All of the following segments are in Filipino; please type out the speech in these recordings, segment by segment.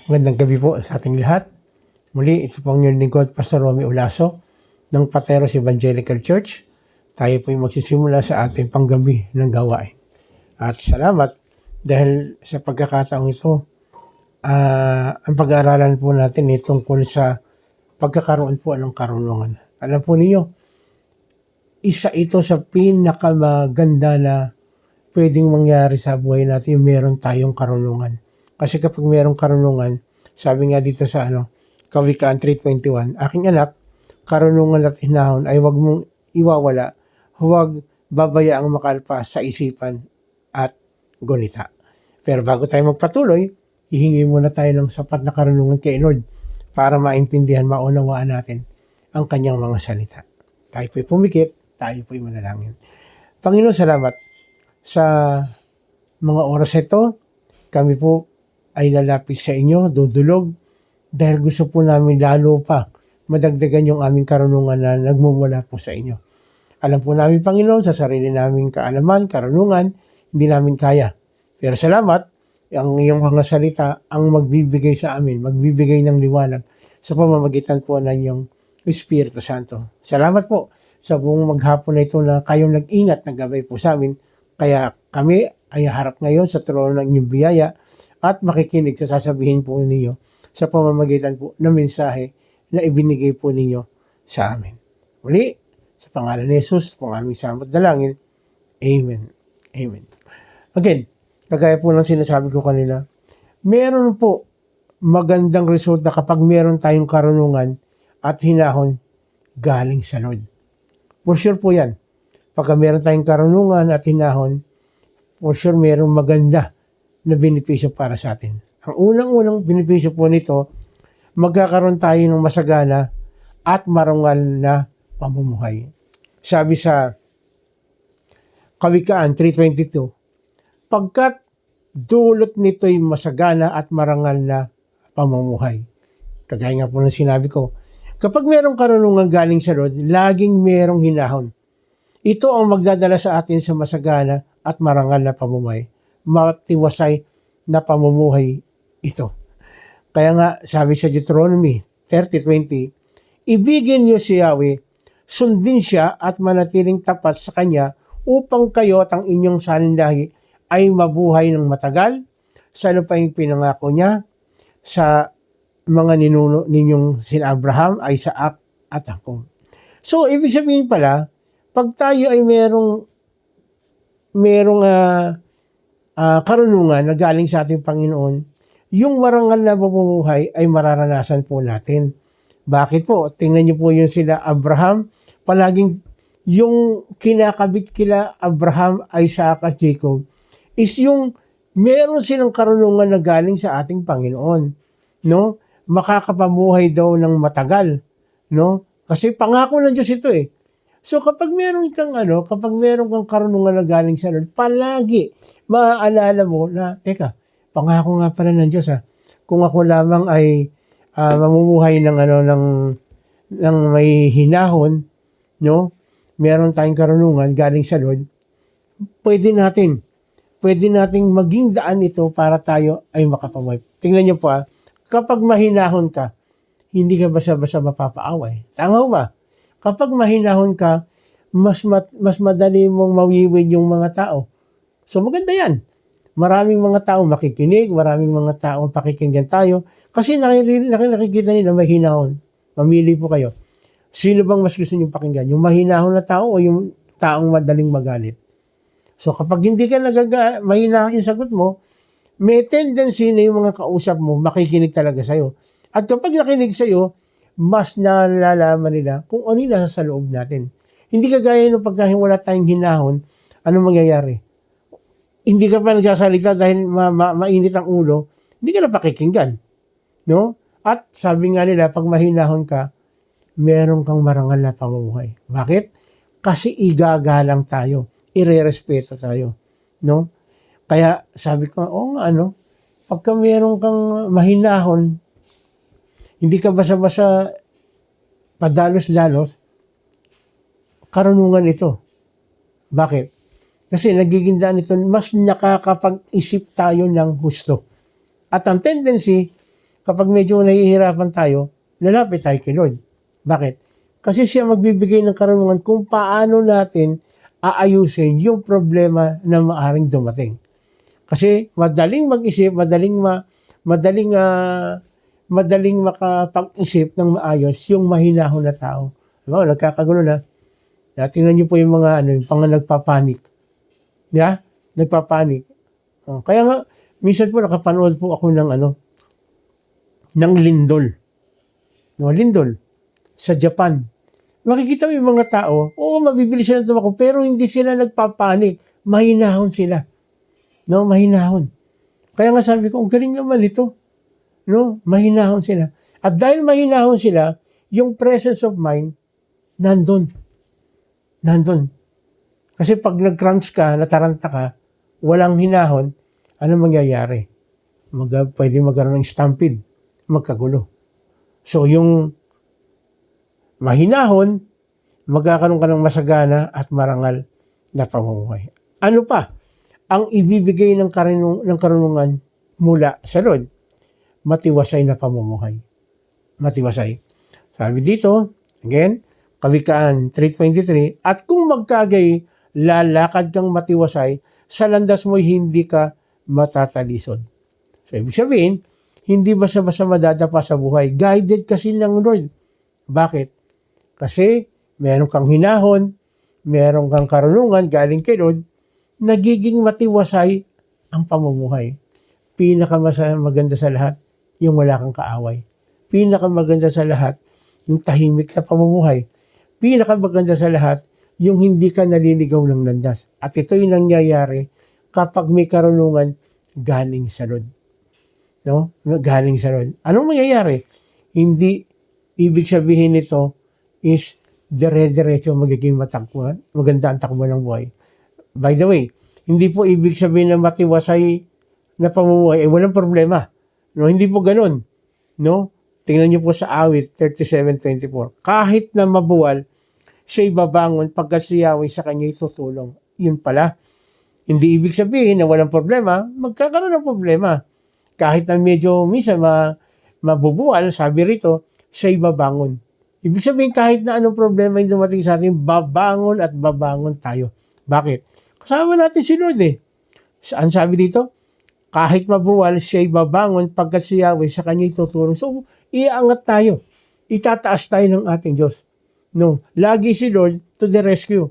Magandang gabi po sa ating lahat. Muli, ito po ang inyong lingkod, Pastor Romy Olaso ng Pateros Evangelical Church. Tayo po yung magsisimula sa ating panggabi ng gawain. At salamat dahil sa pagkakataong ito, ang pag-aaralan po natin ay tungkol sa pagkakaroon po ng karunungan. Alam po ninyo, isa ito sa pinakamaganda na pwedeng mangyari sa buhay natin yung meron tayong karunungan. Kasi kapag mayroong karunungan, sabi nga dito sa Kawikaan 3:21, aking anak, karunungan at hinahon ay huwag mong iwawala, huwag babayaang makalpas sa isipan at gunita. Pero bago tayo magpatuloy, hihingi muna tayo ng sapat na karunungan kay Lord para maintindihan, maunawaan natin ang kanyang mga salita. Tayo po'y pumikit, tayo po'y manalangin. Panginoon, salamat sa mga oras ito. Kami po ay lalapit sa inyo, dudulog, dahil gusto po namin lalo pa madagdagan yung aming karunungan na nagmumula po sa inyo. Alam po namin, Panginoon, sa sarili naming kaalaman, karunungan, hindi namin kaya. Pero salamat, ang iyong mga salita ang magbibigay sa amin, magbibigay ng liwanag sa pamamagitan po ng iyong Espiritu Santo. Salamat po sa buong maghapon na ito na kayong nag-ingat, naggabay po sa amin. Kaya kami ay harap ngayon sa trono ng inyong biyaya at makikinig sa sasabihin po ninyo sa pamamagitan po ng mensahe na ibinigay po ninyo sa amin. Muli, sa pangalan ni Jesus, pong aming samot dalangin. Amen. Amen. Again, kagaya po ng sinasabi ko kanina, meron po magandang resulta kapag meron tayong karunungan at hinahon galing sa Lord. For sure po yan. Pagka meron tayong karunungan at hinahon, for sure merong maganda na benepisyo para sa atin. Ang unang-unang benepisyo po nito, magkakaroon tayo ng masagana at marangal na pamumuhay. Sabi sa Kawikaan 3:22, pagkat dulot nito'y masagana at marangal na pamumuhay. Kagaya nga po ng sinabi ko, kapag merong karunungan galing sa Lord, laging merong hinahon. Ito ang magdadala sa atin sa masagana at marangal na pamumuhay. Matiwasay na pamumuhay ito. Kaya nga, sabi sa Deuteronomy 30:20, ibigin niyo si Yahweh, sundin siya at manatiling tapat sa Kanya upang kayo at ang inyong sanindahi ay mabuhay ng matagal sa lupaing pinangako niya sa mga ninuno ninyong sina Abraham, Isaac at Jacob. So, ibig sabihin pala, pag tayo ay merong karunungan na galing sa ating Panginoon, yung marangal na pamumuhay ay mararanasan po natin. Bakit po? Tingnan niyo po yung sila Abraham, palaging yung kinakabit kila Abraham, Isaac at Jacob is yung meron silang karunungan na galing sa ating Panginoon. No? Makakapamuhay daw ng matagal. No? Kasi pangako ng Diyos ito eh. So kapag meron kang karunungan na galing sa Lord, palagi maaalala mo na, teka, pangako nga pala ng Diyos kung ako lamang ay mamumuhay ng may hinahon, no? Meron tayong karunungan galing sa Lord, pwede nating maging daan ito para tayo ay makapamuhay. Tingnan niyo po kapag mahinahon ka, hindi ka basta-basta mapapaaway. Tama ba? Kapag mahinahon ka, mas madali mong mawiwin yung mga tao. So maganda yan. Maraming mga tao makikinig, maraming mga tao pakikinggan tayo kasi nakikita nila may hinahon. Mamili po kayo. Sino bang mas gusto nyo pakinggan? Yung mahinahon na tao o yung taong madaling magalit? So kapag hindi ka mahinahon yung sagot mo, may tendency na yung mga kausap mo makikinig talaga sa'yo. At kapag nakinig sa'yo, mas nalalaman nila kung ano yung nasa loob natin. Hindi kagaya nung pagka wala tayong hinahon, anong mangyayari? Hindi ka pa nagsasalita dahil mainit ang ulo, hindi ka na pakikinggan. No? At sabi nga nila, pag mahinahon ka, meron kang marangal na pamumuhay. Bakit? Kasi igagalang tayo, irerespeto tayo. No? Kaya sabi ko, pagka meron kang mahinahon, hindi ka basa-basa padalos-dalos, karunungan ito. Bakit? Kasi nagiging daan ito, mas nakakapag-isip tayo ng husto. At ang tendency, kapag medyo nahihirapan tayo, lalapit tayo kay Lord. Bakit? Kasi siya magbibigay ng karunungan kung paano natin aayusin yung problema na maaring dumating. Kasi madaling mag-isip, madaling makapag-isip ng maayos yung mahinahon na tao. Diba? Nagkakagulo na. Tingnan niyo po yung mga yung nagpapanik. Yeah? Nagpapanik. Kaya nga, minsan po nakapanood po ako ng lindol. No, lindol. Sa Japan. Makikita mo yung mga tao, mabibili sila ng tumakbo, pero hindi sila nagpapanik. Mahinahon sila. No, mahinahon. Kaya nga sabi ko, ang galing naman ito. No, mahinahon sila. At dahil mahinahon sila, yung presence of mind, nandun. Kasi pag nag-cramps ka, nataranta ka, walang hinahon, ano mangyayari? Pwede magkaroon ng stampede, magkagulo. So yung mahinahon, magkakaroon ka ng masagana at marangal na pamumuhay. Ano pa ang ibibigay ng karunungan mula sa Lord? Matiwasay na pamumuhay. Matiwasay. Sabi dito, again, Kawikaan 3:23, at kung magkagay, lalakad kang matiwasay, sa landas mo'y hindi ka matatalisod. So, ibig sabihin, hindi basta-basta madadapa sa buhay. Guided kasi ng Lord. Bakit? Kasi meron kang hinahon, meron kang karunungan galing kay Lord, nagiging matiwasay ang pamumuhay. Pinakamaganda sa lahat, yung wala kang kaaway. Pinakamaganda sa lahat, yung tahimik na pamumuhay. Pinakamaganda sa lahat, yung hindi ka naliligaw ng landas. At ito yung nangyayari kapag may karunungan galing sa Lord. No? Galing sa Lord. Anong mangyayari? Hindi ibig sabihin nito is dire-diretso magiging matakbuhan. Maganda ang takbo ng buhay. By the way, hindi po ibig sabihin na matiwasay na pamumuhay, walang problema. No, hindi po ganun. No? Tingnan niyo po sa awit 37:24. Kahit na mabuwal, siya'y babangon pagkat si Yahweh sa kanya'y tutulong. Yun pala. Hindi ibig sabihin na walang problema, magkakaroon ng problema. Kahit na medyo minsan mabubuwal, sabi rito, siya'y babangon. Ibig sabihin kahit na anong problema yung dumating sa atin, babangon at babangon tayo. Bakit? Kasama natin si Lord eh. Saan sabi dito? Kahit mabuwal, siya'y babangon pagkat si Yahweh sa kanya'y tutulong. So, iaangat tayo. Itataas tayo ng ating Diyos. No, lagi si Lord to the rescue.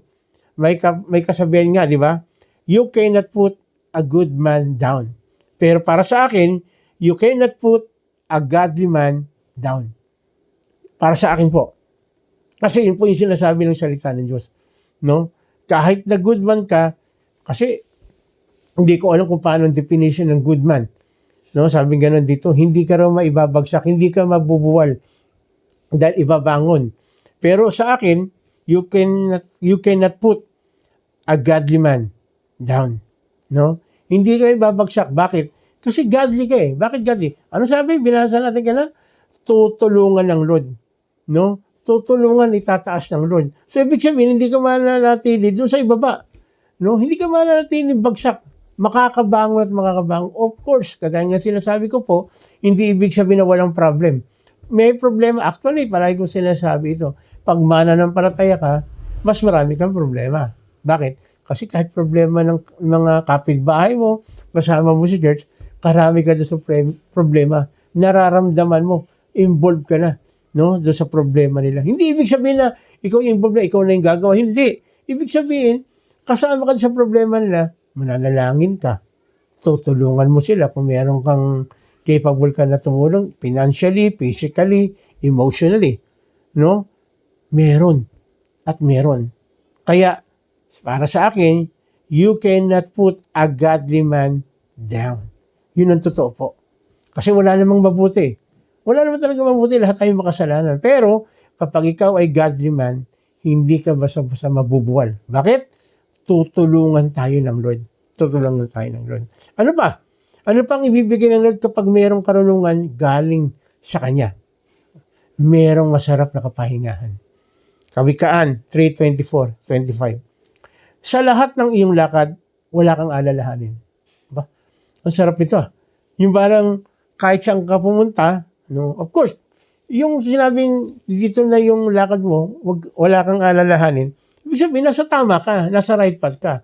May kasabihan nga, di ba? You cannot put a good man down. Pero para sa akin, you cannot put a godly man down. Para sa akin po. Kasi yun po yung sinasabi ng salita ng Diyos. No? Kahit na good man ka, kasi hindi ko alam kung paano ang definition ng good man. No, sabi gano'n dito, hindi ka raw maibabagsak, hindi ka mabubuwal dahil ibabangon. Pero sa akin, you cannot put a godly man down. No? Hindi ka ibabagsak. Bakit? Kasi godly ka eh. Bakit godly? Ano sabi? Binasa natin ka na? Tutulungan ng Lord. No? Tutulungan, itataas ng Lord. So, ibig sabihin, hindi ka mananatili doon sa ibaba. No? Hindi ka mananatili bagsak. Makakabangon at makakabangon. Of course, kagaya nga sinasabi ko po, hindi ibig sabihin na walang problem. May problema. Actually, palagi kong sinasabi ito. Pag mananampalataya ka, mas marami kang problema. Bakit? Kasi kahit problema ng mga kapitbahay mo, kasama mo si church, karami ka doon sa problema. Nararamdaman mo, involved ka na, no, doon sa problema nila. Hindi ibig sabihin na ikaw involved na, ikaw na yung gagawa. Hindi. Ibig sabihin, kasama ka sa problema nila, mananalangin ka. Tutulungan mo sila kung meron kang capable ka na tumulong financially, physically, emotionally. No? Meron. At meron. Kaya, para sa akin, you cannot put a godly man down. Yun ang totoo po. Kasi wala namang mabuti. Wala naman talaga mabuti. Lahat tayo makasalanan. Pero, kapag ikaw ay godly man, hindi ka basta-basta mabubuwal. Bakit? Tutulungan tayo ng Lord. Tutulungan tayo ng Lord. Ano pa? Ano pang ibibigay ng Lord kapag mayroong karunungan galing sa Kanya? Merong masarap na kapahingahan. Kawikaan 3:24-25. Sa lahat ng iyong lakad, wala kang alalahanin. Ba? Ang sarap nito. Yung parang kahit saan ka pumunta, No? Of course, yung sinabing dito na yung lakad mo, wala kang alalahanin, ibig sabihin, nasa tama ka, nasa right path ka.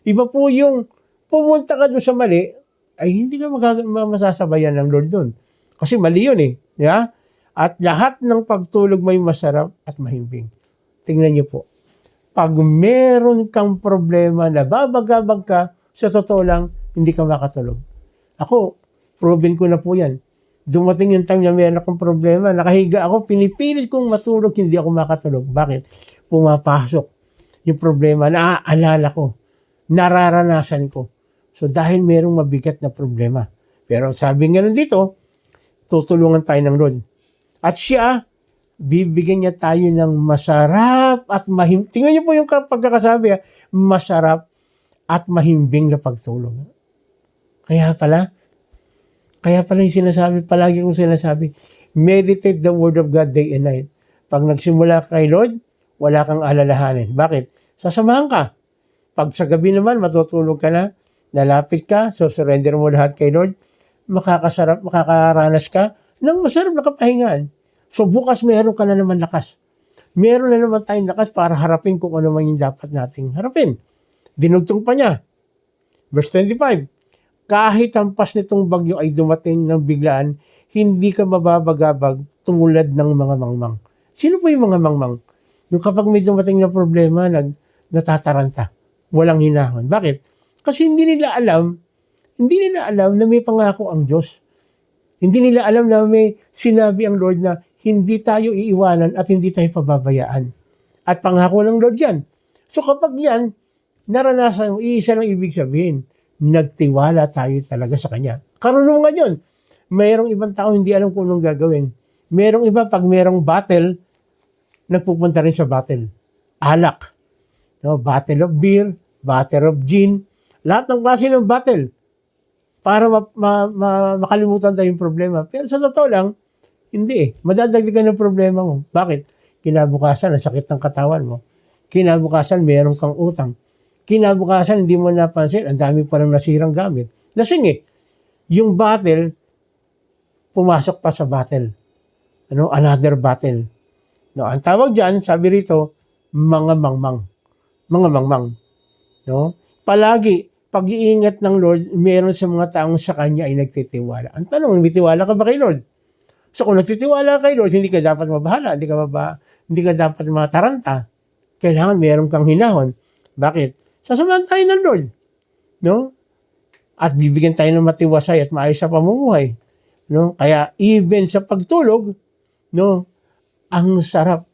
Iba po yung pumunta ka doon sa mali, ay hindi ka masasabayan ng Lord doon. Kasi mali yun eh. Yeah? At lahat ng pagtulog may masarap at mahimbing. Tingnan niyo po. Pag meron kang problema na babagabag ka, sa totoo lang, hindi ka makatulog. Ako, proven ko na po yan. Dumating yung time na meron akong problema, nakahiga ako, pinipilit kong matulog, hindi ako makatulog. Bakit? Pumapasok yung problema, naaalala ko, nararanasan ko. So dahil merong mabigat na problema. Pero sabi nga dito, tutulungan tayo ng Lord. At siya, bibigyan niya tayo ng masarap at mahimbing. Tingnan niyo po yung pagkakasabi, masarap at mahimbing na pagtulog. Kaya pala yung sinasabi, palagi kong sinasabi, meditate the word of God day and night. Pag nagsimula ka kay Lord, wala kang alalahanin. Bakit? Sasamahan ka. Pag sa gabi naman, matutulog ka na, nalapit ka, so surrender mo lahat kay Lord, makakaranas ka ng masarap na kapahingaan. So bukas meron ka na naman lakas. Meron na naman tayong lakas para harapin kung ano man yung dapat nating harapin. Dinugtong pa niya. Verse 25, kahit hampas nitong bagyo ay dumating ng biglaan, hindi ka mababagabag tumulad ng mga mangmang. Sino po yung mga mangmang? Yung kapag may dumating na problema, natataranta. Walang hinahon. Bakit? Kasi hindi nila alam na may pangako ang Diyos. Hindi nila alam na may sinabi ang Lord na hindi tayo iiwanan at hindi tayo pababayaan. At pangako ng Lord yan. So kapag yan, naranasan mo, iisa lang ibig sabihin, nagtiwala tayo talaga sa Kanya. Karunungan yun. Mayroong ibang tao hindi alam kung anong gagawin. Mayroong iba, pag mayroong battle, nagpupunta rin sa battle. Alak. No? Battle of beer, battle of gin, lahat ng klase ng battle para makalimutan tayo yung problema. Pero sa totoo lang, hindi eh. Madadagdagan ng problema mo. Bakit? Kinabukasan, ang sakit ng katawan mo. Kinabukasan, meron kang utang. Kinabukasan, hindi mo napansin, ang dami pa rin nasirang gamit. Lasing eh. Yung battle, pumasok pa sa battle. Another battle. No, ang tawag dyan, sabi rito, mga mangmang. Mga mangmang. No? Palagi, pag-iingat ng Lord, meron sa mga taong sa Kanya ay nagtitiwala. Ang tanong, nagtitiwala ka ba kay Lord? So kung nagtitiwala kay Lord, hindi ka dapat mabahala, hindi ka dapat mataranta. Kailangan meron kang hinahon. Bakit? Sasamahan tayo ng Lord. No? At bibigyan tayo ng matiwasay at maayos sa pamumuhay. No? Kaya even sa pagtulog, no, ang sarap.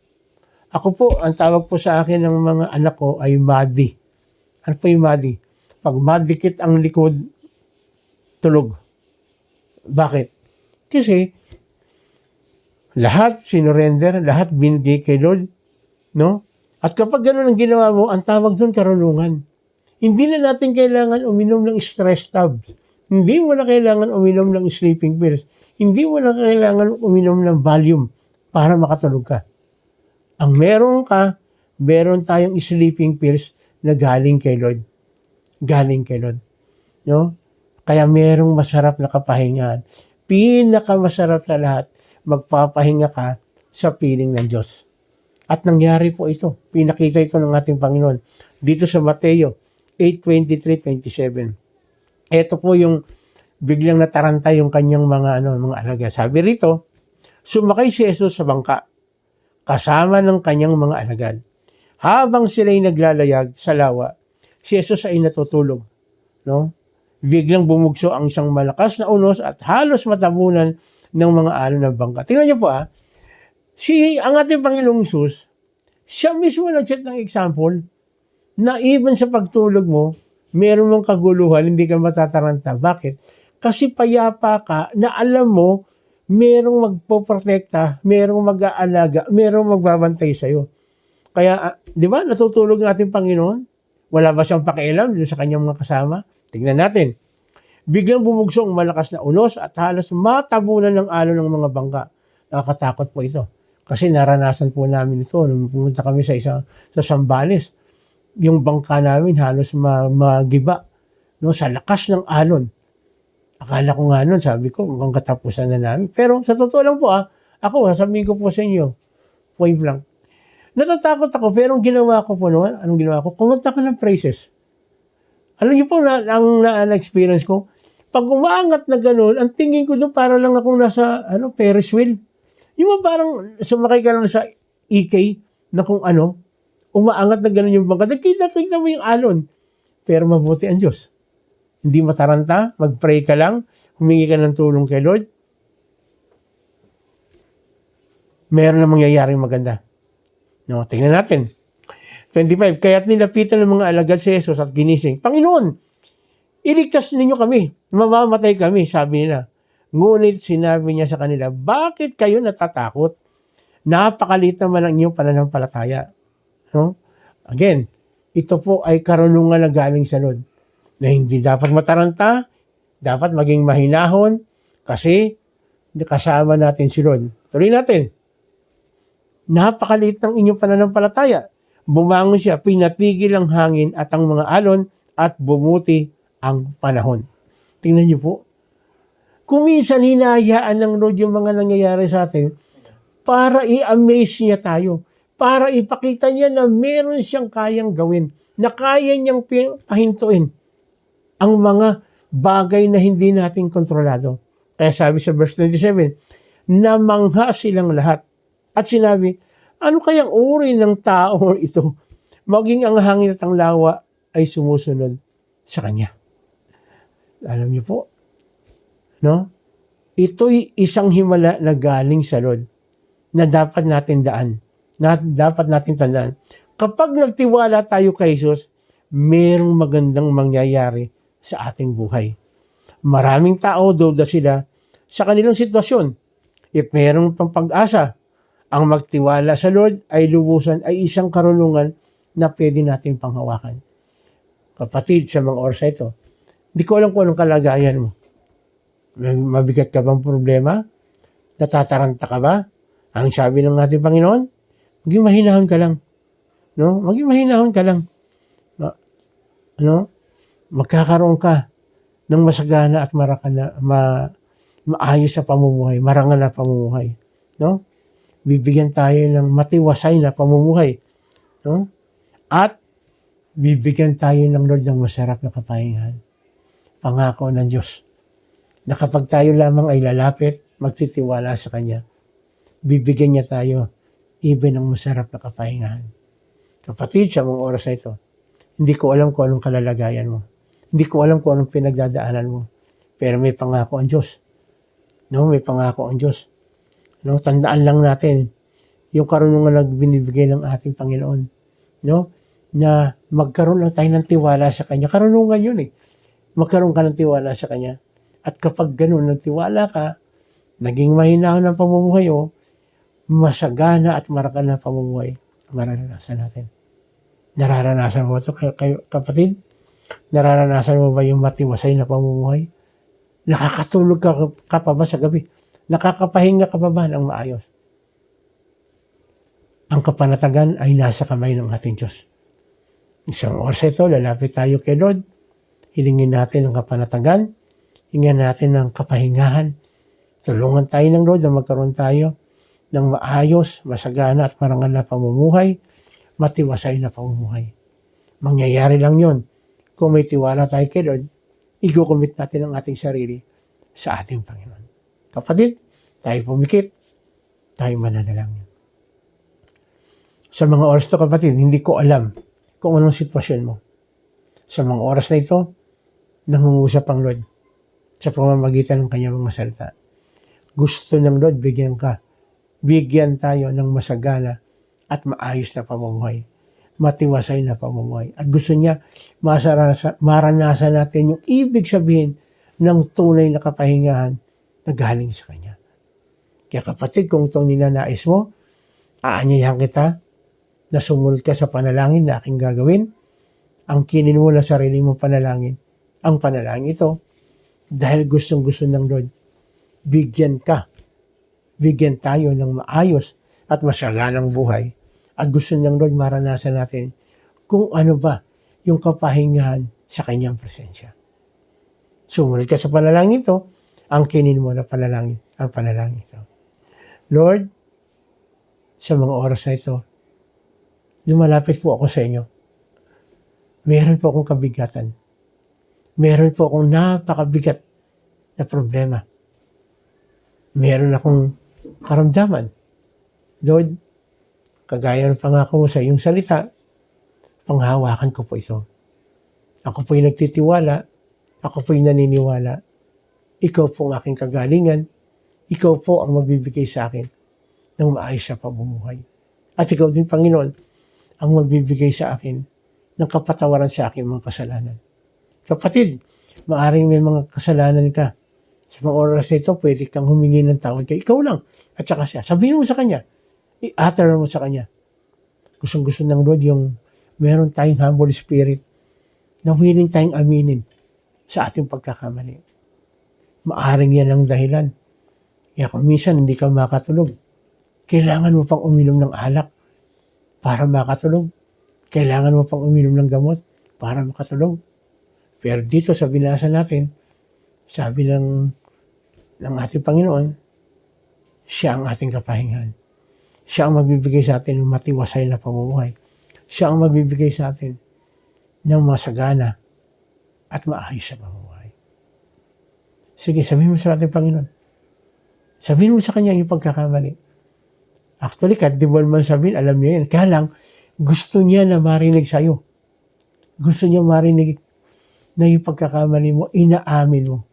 Ako po, ang tawag po sa akin ng mga anak ko ay madi. Ano po yung madi? Pag madikit ang likod, tulog. Bakit? Kasi lahat sinurrender, lahat binigay kay Lord. No? At kapag gano'n ang ginawa mo, ang tawag doon karunungan. Hindi na natin kailangan uminom ng stress tabs. Hindi mo na kailangan uminom ng sleeping pills. Hindi mo na kailangan uminom ng Valium para makatulog ka. Ang meron tayong sleeping pills na galing kay Lord. Galing kay Lord. No? Kaya merong masarap na kapahingaan. Pinakamasarap na lahat, magpapahinga ka sa piling ng Diyos. At nangyari po ito. Pinakita ito ng ating Panginoon. Dito sa Mateo 8:23-27. Ito po yung biglang nataranta yung kanyang mga alagad. Sabi rito, sumakay si Jesus sa bangka kasama ng kanyang mga alagad. Habang sila'y naglalayag sa lawa, si Jesus ay natutulog. No? Biglang bumugso ang isang malakas na unos at halos matabunan ng mga alon ng bangka. Tingnan niyo po ang ating Panginoong Hesus, siya mismo nag-set ng example na even sa pagtulog mo, meron mong kaguluhan, hindi ka matataranta. Bakit? Kasi payapa ka na alam mo, merong magpoprotekta, merong mag-aalaga, merong magbabantay sa'yo. Kaya, di ba, natutulog ng ating Panginoon? Wala ba siyang pakialam sa kanyang mga kasama? Tingnan natin. Biglang bumugso ang malakas na unos at halos matabunan ng alon ng mga bangka. Nakakatakot po ito. Kasi naranasan po namin ito nung pumunta kami sa Zambales. Yung bangka namin halos magiba, no, sa lakas ng alon. Akala ko nga nun, sabi ko, mukhang katapusan na namin. Pero sa totoo lang po ako, sasabihin ko po sa inyo, point blank. Natatakot ako, pero ang ginawa ko po noon, anong ginawa ko? Kumanta ko ng praises. Alam niyo po, ang na-experience ko, pag umaangat na gano'n, ang tingin ko doon, para lang akong nasa Ferris wheel. Yung parang sumakay ka lang sa EK, na kung umaangat na gano'n yung bangka. Nakita mo yung alon. Pero mabuti ang Diyos. Hindi mataranta, mag-pray ka lang, humingi ka ng tulong kay Lord. Meron na mangyayaring maganda. No, tingnan natin. 25, kaya't nilapitan ng mga alagad si Jesus at ginising, Panginoon, iligtas ninyo kami, mamamatay kami, sabi nila. Ngunit sinabi niya sa kanila, bakit kayo natatakot? Napakaliit naman ang inyong pananampalataya. No? Again, ito po ay karunungan na galing sa Lord. Na hindi dapat mataranta, dapat maging mahinahon, kasi kasama natin si Lord. Tuloy natin. Napakaliit ng inyong pananampalataya. Bumangon siya, pinatigil ang hangin at ang mga alon at bumuti ang panahon. Tingnan niyo po. Kung minsan hinahayaan ng Lord yung mga nangyayari sa atin para i-amaze niya tayo. Para ipakita niya na meron siyang kayang gawin. Na kaya niyang pahintuin ang mga bagay na hindi natin kontrolado. Kaya sabi sa verse 27, namangha silang lahat. At sinabi, ano kayang uri ng tao ito? Maging ang hangin at ang lawa ay sumusunod sa kanya. Alam niyo po, no? Ito'y isang himala na galing sa Lord na dapat natin dapat natin tandaan. Kapag nagtiwala tayo kay Jesus, merong magandang mangyayari sa ating buhay. Maraming tao, duda sila sa kanilang sitwasyon. If merong pang pag-asa, ang magtiwala sa Lord ay lubusan ay isang karunungan na pwede natin panghawakan. Kapatid, sa mga oras ito, hindi ko alam kung anong kalagayan mo. Mabigat ka bang problema? Natataranta ka ba? Ang sabi ng ating Panginoon, maging mahinahon ka lang. No? Maging mahinahon ka lang. Magkakaroon ka ng masagana at maayos sa pamumuhay, marangal na pamumuhay. No? Bibigyan tayo ng matiwasay na pamumuhay. No? At bibigyan tayo ng Lord ng masarap na kapahingahan. Pangako ng Diyos na kapag tayo lamang ay lalapit, magtitiwala sa Kanya, bibigyan niya tayo even ng masarap na kapahingahan. Kapatid, sa mga oras na ito, hindi ko alam kung anong kalalagayan mo. Hindi ko alam kung anong pinagdadaanan mo. Pero may pangako ang Diyos. No, may pangako ang Diyos. No, tandaan lang natin yung karunungan na binibigay ng ating Panginoon. No? Na magkaroon lang tayo ng tiwala sa Kanya. Karunungan yun eh. Magkaroon ka ng tiwala sa Kanya. At kapag ganun, nagtiwala ka, naging mahinahon ang pamumuhay mo, masagana at marangal na pamumuhay, mararanasan natin. Nararanasan mo ito, kapatid? Nararanasan mo ba yung matiwasay na pamumuhay? Nakakatulog ka pa ba sa gabi? Nakakapahinga ka pa ba ng maayos? Ang kapanatagan ay nasa kamay ng ating Diyos. Isang oras ito, lalapit tayo kay Lord. Hilingin natin ang kapanatagan. Hingin natin ang kapahingahan. Tulungan tayo ng Lord na magkaroon tayo ng maayos, masagana at marangal na pamumuhay, matiwasay na pamumuhay. Mangyayari lang yon kung may tiwala tayo kay Lord, i-commit natin ang ating sarili sa ating Panginoon. Kapatid, tayo pumikit, tayo mananalangin. Sa mga oras ito, kapatid, hindi ko alam kung anong sitwasyon mo. Sa mga oras na ito, nangungusap ang Lord sa pamamagitan ng kanyang mga salita. Gusto ng Lord, bigyan tayo ng masagana at maayos na pamumuhay, matiwasay na pamumuhay. At gusto niya maranasan natin yung ibig sabihin ng tunay na kapahingahan na galing sa Kanya. Kaya kapatid, kung itong ninanais mo, aanyayahan kita na sumunod ka sa panalangin na aking gagawin. Ang kinin mo na sarili mo panalangin. Ang panalangin ito, dahil gustong-gusto ng Lord, bigyan tayo ng maayos at masaganang buhay. At gusto ng Lord maranasan natin kung ano ba yung kapahingahan sa Kanyang presensya. Sumunod ka sa panalangin ito, angkinin mo na panalangin, ang panalangin ito. Lord, sa mga oras na ito, lumalapit po ako sa inyo. Meron po akong kabigatan. Meron po akong napakabigat na problema. Meron akong karamdaman. Lord, kagaya ng pangako mo sa iyong salita, panghawakan ko po ito. Ako po'y nagtitiwala, ako po'y naniniwala. Ikaw po ang aking kagalingan, ikaw po ang magbibigay sa akin ng maayos na pamumuhay. At ikaw din, Panginoon, ang magbibigay sa akin ng kapatawaran sa aking mga kasalanan. Kapatid, maaring may mga kasalanan ka. Sa mga oras na ito, pwede kang humingi ng tawad kay ikaw lang at saka siya. Sabihin mo sa kanya, i-utter mo sa kanya. Gustong-gusto ng Lord yung meron tayong humble spirit na willing tayong aminin sa ating pagkakamali. Maaring yan ang dahilan. Kaya kung minsan hindi ka makatulog, kailangan mo pang uminom ng alak para makatulog. Kailangan mo pang uminom ng gamot para makatulog. Pero dito sa binasa natin, sabi ng ating Panginoon, siya ang ating kapahingahan. Siya ang magbibigay sa atin ng matiwasay na pamumuhay. Siya ang magbibigay sa atin ng masagana at maayos na pamumuhay. Sige, sabihin mo sa ating Panginoon. Sabihin mo sa Kanya yung pagkakamali. Actually, kahit di mo man sabihin, alam niya yan. Kaya lang, gusto niya na marinig sa'yo. Gusto niya marinig na yung pagkakamali mo, inaamin mo.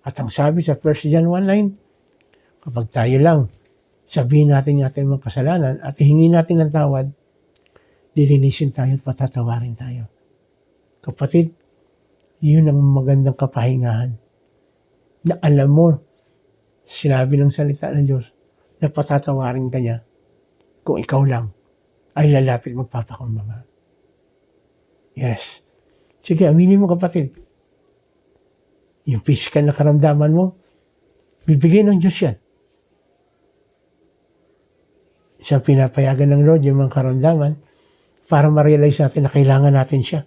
At ang sabi sa 1 John 1:9, kapag tayo lang, sabihin natin mga kasalanan at hihingi natin ng tawad, lilinisin tayo at patatawarin tayo. Kapatid, yun ang magandang kapahingahan. Na alam mo, sinabi ng salita ng Diyos, na patatawarin ka niya kung ikaw lang ay lalapit magpapakumbaba. Yes. Sige, aminin mo kapatid. Yung physical na karamdaman mo, bibigay ng Diyos yan. Siya pinapayagan ng Lord yung mga karamdaman para ma-realize natin na kailangan natin siya.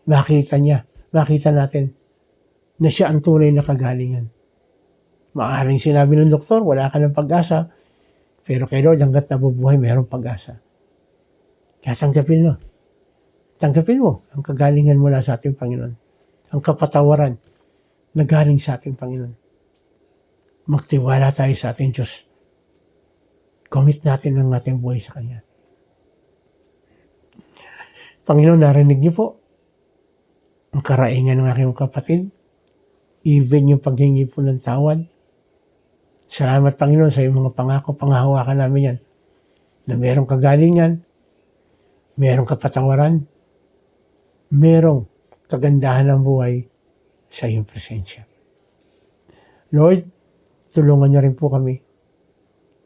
Makita natin na siya ang tunay na kagalingan. Maaaring sinabi ng doktor, wala ka ng pag-asa, pero kay Lord, hanggat nabubuhay, mayroong pag-asa. Kaya tanggapin mo. Tanggapin mo ang kagalingan mula sa ating Panginoon. Ang kapatawaran na galing sa ating Panginoon. Magtiwala tayo sa ating Diyos. Commit natin ang ating buhay sa Kanya. Panginoon, narinig niyo po ang karaingan ng aking kapatid. Even yung paghingi po ng tawad. Salamat, Panginoon, sa iyong mga pangako. Panghahawakan namin yan. Na merong kagalingan, merong kapatawaran, merong kagandahan ng buhay sa iyong presensya. Lord, tulungan niyo rin po kami.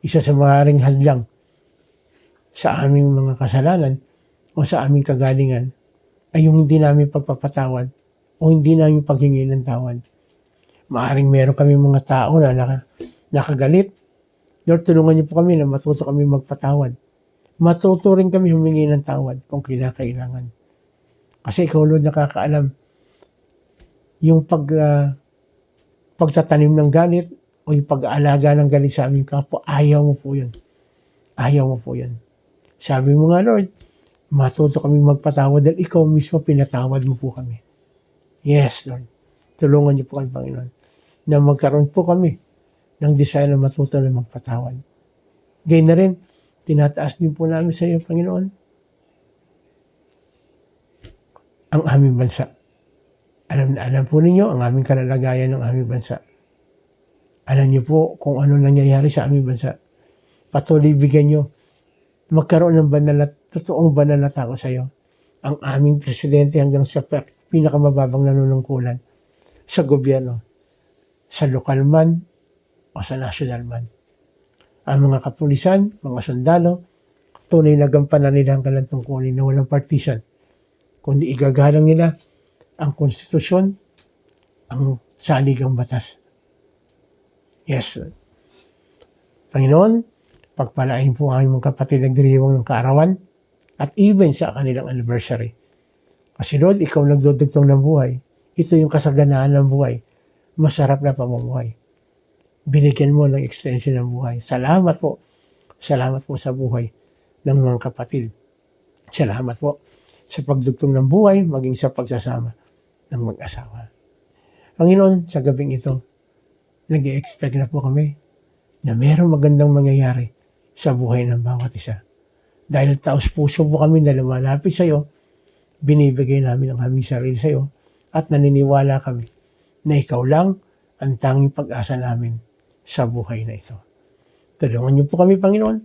Isa sa maaaring hadlang sa aming mga kasalanan o sa aming kagalingan ay yung hindi namin pagpapatawad o hindi namin paghingi ng tawad. Maaaring meron kami mga tao na nakagalit. Lord, tulungan niyo po kami na matuto kami magpatawad. Matuto rin kami humingi ng tawad kung kinakailangan. Kasi ikaw, Lord, nakakaalam yung pagtatanim ng galit o yung pag-aalaga ng galit sa aming kapwa, ayaw mo po yun. Ayaw mo po yun. Sabi mo nga, Lord, matuto kami magpatawad dahil ikaw mismo pinatawad mo po kami. Yes, Lord. Tulungan niyo po kami, Panginoon, na magkaroon po kami ng desire na matuto na magpatawad. Gayun na rin, tinataas din po namin sa iyo, Panginoon, ang aming bansa. Alam po ninyo ang aming kalalagayan ng aming bansa. Alam niyo po kung ano nangyayari sa aming bansa. Patuloy bigyan niyo magkaroon ng totoong banal na tao sa iyo. Ang aming presidente hanggang sa pinakamababang nanunungkulan sa gobyerno, sa lokal man o sa national man. Ang mga kapulisan, mga sundalo, tunay na gampanan nila ang kanilang tungkulin na walang partisan, kundi igagalang nila ang konstitusyon, ang saligang batas. Yes, Lord. Panginoon, pagpalain po ang mga kapatid nagdiriwang ng kaarawan at even sa kanilang anniversary. Kasi Lord, ikaw nagdudugtong ng buhay. Ito yung kasaganaan ng buhay. Masarap na pamumuhay. Binigyan mo ng extension ng buhay. Salamat po. Salamat po sa buhay ng mga kapatid. Salamat po sa pagdugtong ng buhay, maging sa pagsasama ng mag-asawa. Panginoon, sa gabing ito, nag-i-expect na po kami na mayroong magandang mangyayari sa buhay ng bawat isa. Dahil taos puso po kami na lumalapit sa iyo, binibigay namin ang aming sarili sa iyo at naniniwala kami na ikaw lang ang tanging pag-asa namin sa buhay na ito. Tulungan niyo po kami, Panginoon,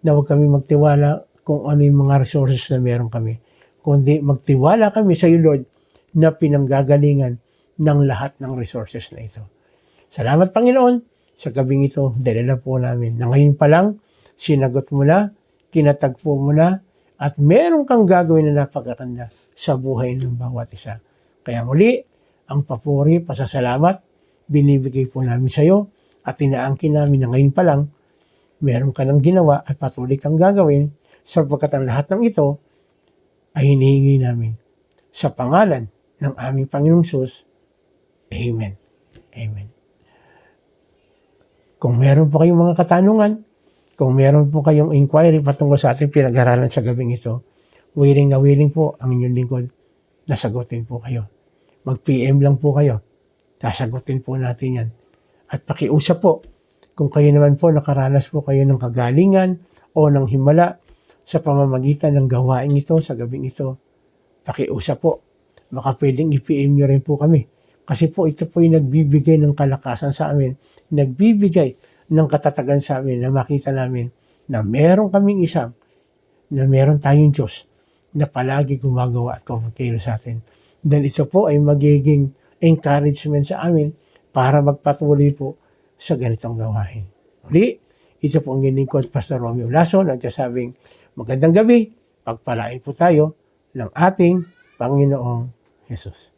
na huwag kami magtiwala kung ano yung mga resources na meron kami, kundi magtiwala kami sa iyo, Lord, na pinanggagalingan ng lahat ng resources na ito. Salamat, Panginoon, sa gabing ito, dahil na po namin na ngayon pa lang, sinagot mo na, kinatagpo mo na, at meron kang gagawin na napakaganda sa buhay ng bawat isa. Kaya muli, ang papuri, pasasalamat, binibigay po namin sa iyo at inaangkin namin na ngayon pa lang, meron ka ng ginawa at patuloy kang gagawin sapagkat ang lahat ng ito ay hinihingi namin sa pangalan ng aming Panginoong Sus. Amen. Amen. Kung meron po kayong mga katanungan, kung meron po kayong inquiry patungkol sa ating pinag-aralan sa gabing ito, willing na willing po ang inyong lingkod na sagutin po kayo. Mag-PM lang po kayo. Sasagutin po natin yan. At pakiusap po, kung kayo naman po nakaranas po kayo ng kagalingan o ng himala sa pamamagitan ng gawain ito sa gabing ito, pakiusap po. Baka pwedeng i-PM nyo rin po kami. Kasi po ito po yung nagbibigay ng kalakasan sa amin, nagbibigay ng katatagan sa amin na makita namin na meron kaming isang, na meron tayong Diyos na palagi gumagawa at kumakilo sa atin. Then ito po ay magiging encouragement sa amin para magpatuloy po sa ganitong gawain. Uli, ito po ang lingkod Pastor Romeo Lasso, nagsasabing magandang gabi, pagpalain po tayo ng ating Panginoong Jesus.